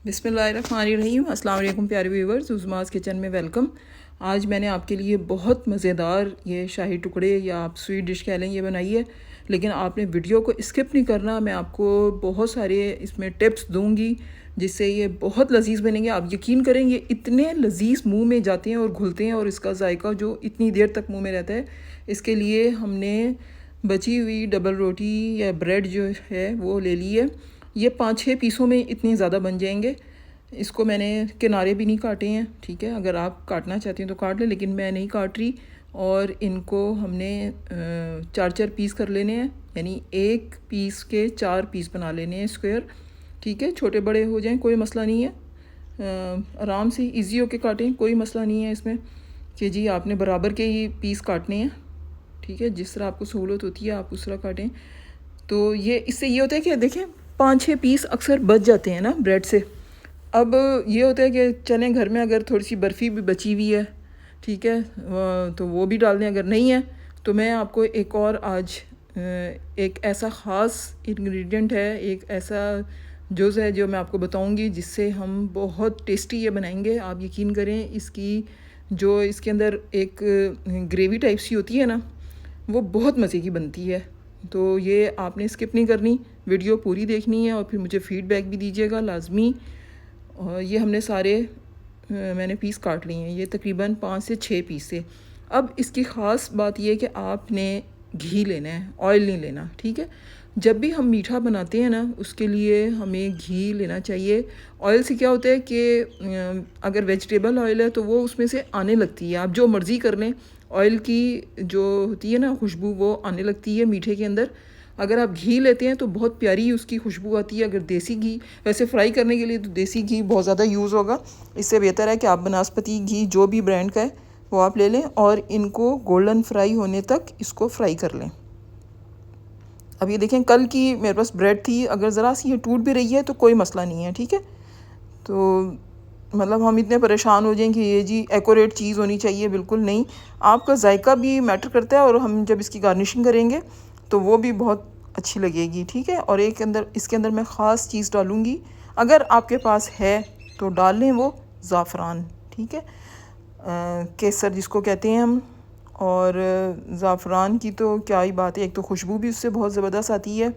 बिस्मिल्लाहिर्रहमानिर्रहीम। अस्सलाम वालेकुम प्यारे व्यूवर्स, उज़मास किचन में वेलकम। आज मैंने आपके लिए बहुत मज़ेदार ये शाही टुकड़े या आप स्वीट डिश कह लें ये बनाई है, लेकिन आपने वीडियो को स्किप नहीं करना। मैं आपको बहुत सारे इसमें टिप्स दूंगी जिससे ये बहुत लजीज़ बनेंगे। आप यकीन करेंगे इतने लजीज़ मुंह में जाते हैं और घुलते हैं, और इसका जायका जो इतनी देर तक मुंह में रहता है। इसके लिए हमने बची हुई डबल रोटी या ब्रेड जो है वो ले ली है। ये 5-6 पीसों में इतने ज़्यादा बन जाएंगे। इसको मैंने किनारे भी नहीं काटे हैं, ठीक है। अगर आप काटना चाहती हैं तो काट लें, लेकिन मैं नहीं काट रही। और इनको हमने 4-4 पीस कर लेने हैं, यानी एक पीस के 4 पीस बना लेने हैं स्क्वायर, ठीक है। छोटे बड़े हो जाएं कोई मसला नहीं है, आराम से इजी होके काटें, कोई मसला नहीं है इसमें कि जी आपने बराबर के ही पीस काटने हैं, ठीक है। जिस तरह आपको सहूलत होती है आप उस तरह काटें। तो ये इससे ये होता है कि देखें 5-6 पीस अक्सर बच जाते हैं ना ब्रेड से। अब ये होता है कि चलें घर में अगर थोड़ी सी बर्फ़ी भी बची हुई है, ठीक है, तो वो भी डाल दें। अगर नहीं है तो मैं आपको एक और आज एक ऐसा ख़ास इंग्रेडिएंट है, एक ऐसा जुज़ है जो मैं आपको बताऊंगी जिससे हम बहुत टेस्टी ये बनाएंगे। आप यकीन करें, इसकी जो इसके अंदर एक ग्रेवी टाइप सी होती है ना, वो बहुत मज़े की बनती है। तो ये आपने स्किप नहीं करनी, वीडियो पूरी देखनी है और फिर मुझे फ़ीडबैक भी दीजिएगा लाजमी। और ये हमने सारे मैंने पीस काट लिए हैं, ये तकरीबन 5 से 6 पीस थे। अब इसकी ख़ास बात यह है कि आपने घी लेना है, ऑयल नहीं लेना, ठीक है। जब भी हम मीठा बनाते हैं ना उसके लिए हमें घी लेना चाहिए। ऑयल से क्या होता है कि अगर वेजिटेबल ऑयल है तो वो उसमें से आने लगती है, आप जो मर्ज़ी कर लें, ऑयल की जो होती है ना खुशबू वो आने लगती है मीठे के अंदर। अगर आप घी लेते हैं तो बहुत प्यारी उसकी खुशबू आती है। अगर देसी घी, वैसे फ्राई करने के लिए तो देसी घी बहुत ज़्यादा यूज़ होगा, इससे बेहतर है कि आप बनास्पति घी जो भी ब्रांड का है वो आप ले लें और इनको गोल्डन फ्राई होने तक इसको फ्राई कर लें। अब ये देखें, कल की मेरे पास ब्रेड थी, अगर ज़रा सी ये टूट भी रही है तो कोई मसला नहीं है, ठीक है। तो मतलब हम इतने परेशान हो जाएं कि ये जी एक्यूरेट चीज़ होनी चाहिए, बिल्कुल नहीं। आपका जायका भी मैटर करता है, और हम जब इसकी गार्निशिंग करेंगे तो वो भी बहुत अच्छी लगेगी, ठीक है। और इसके अंदर मैं ख़ास चीज़ डालूँगी, अगर आपके पास है तो डाल लें, वो ज़ाफ़रान, ठीक है, केसर जिसको कहते हैं हम। और ज़ाफ़रान की तो क्या ही बात है, एक तो खुशबू भी उससे बहुत ज़बरदस्त आती है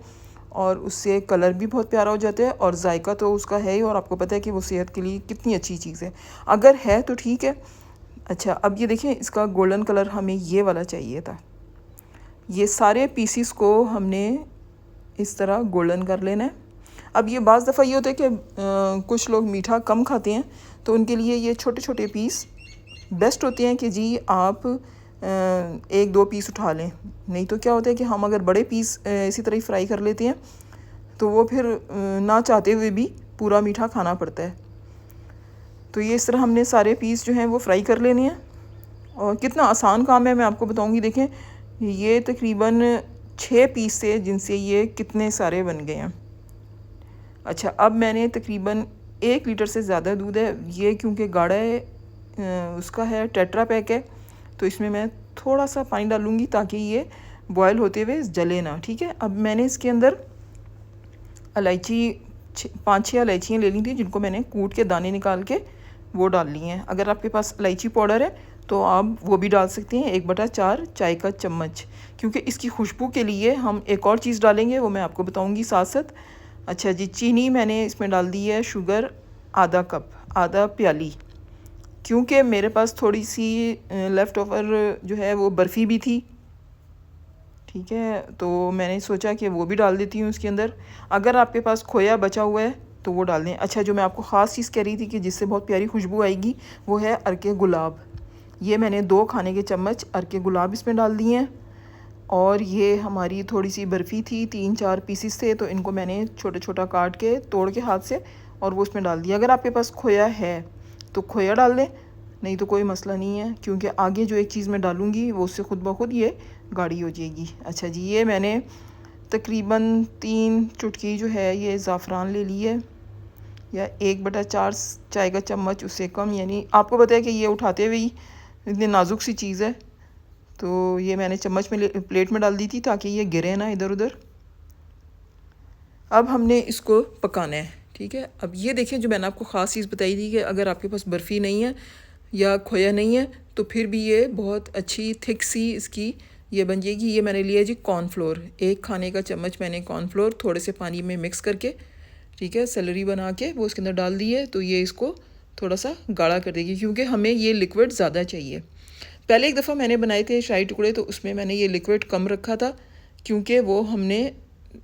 और उससे कलर भी बहुत प्यारा हो जाता है, और जायका तो उसका है ही, और आपको पता है कि वो सेहत के लिए कितनी अच्छी चीज़ है। अगर है तो ठीक है। अच्छा, अब ये देखें, इसका गोल्डन कलर हमें ये वाला चाहिए था। ये सारे पीसीस को हमने इस तरह गोल्डन कर लेना है। अब ये बाज़ दफ़ा ये होता है कि कुछ लोग मीठा कम खाते हैं, तो उनके लिए ये छोटे छोटे पीस बेस्ट होते हैं कि जी आप 1-2 पीस उठा लें। नहीं तो क्या होता है कि हम अगर बड़े पीस इसी तरह ही फ्राई कर लेते हैं तो वो फिर ना चाहते हुए भी पूरा मीठा खाना पड़ता है। तो ये इस तरह हमने सारे पीस जो हैं वो फ्राई कर लेने हैं, और कितना आसान काम है मैं आपको बताऊंगी। देखें, ये तकरीबन 6 पीस थे जिनसे ये कितने सारे बन गए हैं। अच्छा, अब मैंने तकरीबन 1 लीटर से ज़्यादा दूध है, ये क्योंकि गाढ़ा है, उसका है, टेट्रा पैक है, तो इसमें मैं थोड़ा सा पानी डालूँगी ताकि ये बॉयल होते हुए जले ना, ठीक है। अब मैंने इसके अंदर इलायची 5-6 इलायचियाँ ले ली थी, जिनको मैंने कूट के दाने निकाल के वो डाल ली हैं। अगर आपके पास इलायची पाउडर है तो आप वो भी डाल सकते हैं, 1/4 चाय का चम्मच, क्योंकि इसकी खुशबू के लिए हम एक और चीज़ डालेंगे, वो मैं आपको बताऊँगी साथ साथ। अच्छा जी, चीनी मैंने इसमें डाल दी है, शुगर आधा कप, आधा प्याली, क्योंकि मेरे पास थोड़ी सी लेफ़्ट ओवर जो है वो बर्फ़ी भी थी, ठीक है, तो मैंने सोचा कि वो भी डाल देती हूँ इसके अंदर। अगर आपके पास खोया बचा हुआ है तो वो डाल दें। अच्छा, जो मैं आपको ख़ास चीज़ कह रही थी कि जिससे बहुत प्यारी खुशबू आएगी, वो है अरके गुलाब। ये मैंने 2 खाने के चम्मच अरके गुलाब इसमें डाल दिए हैं। और ये हमारी थोड़ी सी बर्फ़ी थी, 3-4 पीसीस थे, तो इनको मैंने छोटा छोटा काट के तोड़ के हाथ से और वो उसमें डाल दिया। अगर आपके पास खोया है तो खोया डाल दें, नहीं तो कोई मसला नहीं है, क्योंकि आगे जो एक चीज़ मैं डालूँगी वो उससे खुद ब खुद ये गाढ़ी हो जाएगी। अच्छा जी, ये मैंने तकरीबन 3 चुटकी जो है ये ज़ाफ़रान ले ली है, या 1/4 चाय का चम्मच, उससे कम, यानी आपको पता है कि ये उठाते हुए ही इतनी नाजुक सी चीज़ है, तो ये मैंने चम्मच में प्लेट में डाल दी थी ताकि ये गिरे ना इधर उधर। अब हमने इसको पकाना है, ठीक है। अब ये देखिए, जो मैंने आपको ख़ास चीज़ बताई थी कि अगर आपके पास बर्फ़ी नहीं है या खोया नहीं है तो फिर भी ये बहुत अच्छी थिक सी इसकी ये बन जाएगी। ये मैंने लिया जी कॉर्नफ्लोर, 1 खाने का चम्मच मैंने कॉर्नफ्लोर थोड़े से पानी में मिक्स करके, ठीक है, सेलरी बना के वो इसके अंदर डाल दी है। तो ये इसको थोड़ा सा गाढ़ा कर देगी, क्योंकि हमें ये लिक्विड ज़्यादा चाहिए। पहले एक दफ़ा मैंने बनाए थे शाही टुकड़े, तो उसमें मैंने ये लिक्विड कम रखा था, क्योंकि वो हमने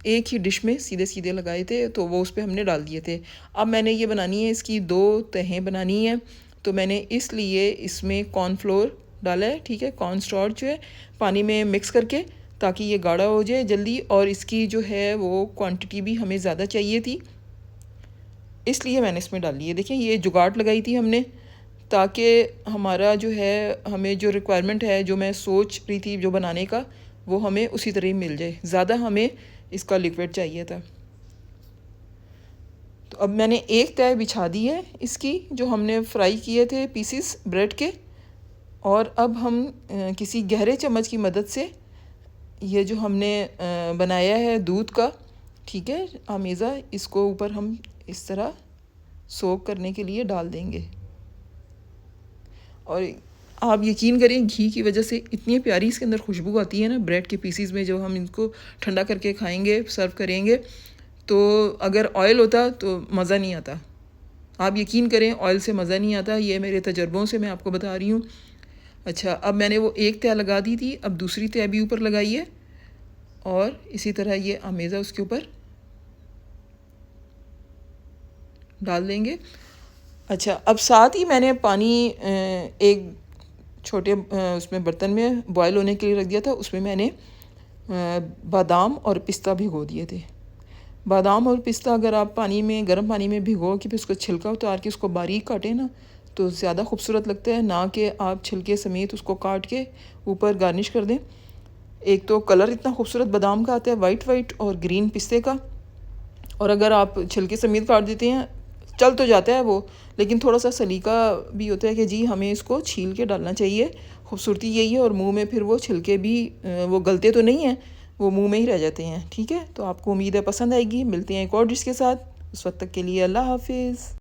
एक ही डिश में सीधे सीधे लगाए थे, तो वो उस पर हमने डाल दिए थे। अब मैंने ये बनानी है, इसकी 2 तहें बनानी है, तो मैंने इसलिए इसमें कॉर्नफ्लोर डाला है, ठीक है, कॉर्न स्टार्च जो है पानी में मिक्स करके, ताकि ये गाढ़ा हो जाए जल्दी। और इसकी जो है वो क्वांटिटी भी हमें ज़्यादा चाहिए थी, इसलिए मैंने इसमें डाल ली है। देखिए, ये जुगाड़ लगाई थी हमने, ताकि हमारा जो है, हमें जो रिक्वायरमेंट है, जो मैं सोच रही थी जो बनाने का, वो हमें उसी तरह ही मिल जाए। ज़्यादा हमें इसका लिक्विड चाहिए था। तो अब मैंने एक तय बिछा दी है इसकी, जो हमने फ्राई किए थे पीसीस ब्रेड के। और अब हम किसी गहरे चम्मच की मदद से ये जो हमने बनाया है दूध का, ठीक है, आमेज़ा, इसको ऊपर हम इस तरह सोक करने के लिए डाल देंगे। और आप यकीन करें, घी की वजह से इतनी प्यारी इसके अंदर खुशबू आती है ना ब्रेड के पीसीज में। जब हम इनको ठंडा करके खाएंगे, सर्व करेंगे, तो अगर ऑयल होता तो मज़ा नहीं आता। आप यकीन करें, ऑयल से मज़ा नहीं आता। ये मेरे तजर्बों से मैं आपको बता रही हूँ। अच्छा, अब मैंने वो एक तय लगा दी थी, अब दूसरी तय भी ऊपर लगाई है, और इसी तरह ये आमेज़ा उसके ऊपर डाल देंगे। अच्छा, अब साथ ही मैंने पानी एक छोटे उसमें बर्तन में बॉयल होने के लिए रख दिया था। उसमें मैंने बादाम और पिस्ता भिगो दिए थे। बादाम और पिस्ता अगर आप पानी में, गर्म पानी में भिगो के फिर उसको छिलका उतार के उसको बारीक काटें ना, तो ज़्यादा खूबसूरत लगता है, ना कि आप छिलके समेत उसको काट के ऊपर गार्निश कर दें। एक तो कलर इतना खूबसूरत बादाम का आता है, वाइट वाइट, और ग्रीन पिस्ते का। और अगर आप छिलके समेत काट देते हैं, चल तो जाता है वो, लेकिन थोड़ा सा सलीका भी होता है कि जी हमें इसको छील के डालना चाहिए। खूबसूरती यही है। और मुंह में फिर वो छिलके भी वो गलते तो नहीं हैं, वो मुंह में ही रह जाते हैं। ठीक है, तो आपको उम्मीद है पसंद आएगी। मिलते हैं एक और डिश के साथ, उस वक्त तक के लिए अल्लाह हाफिज़।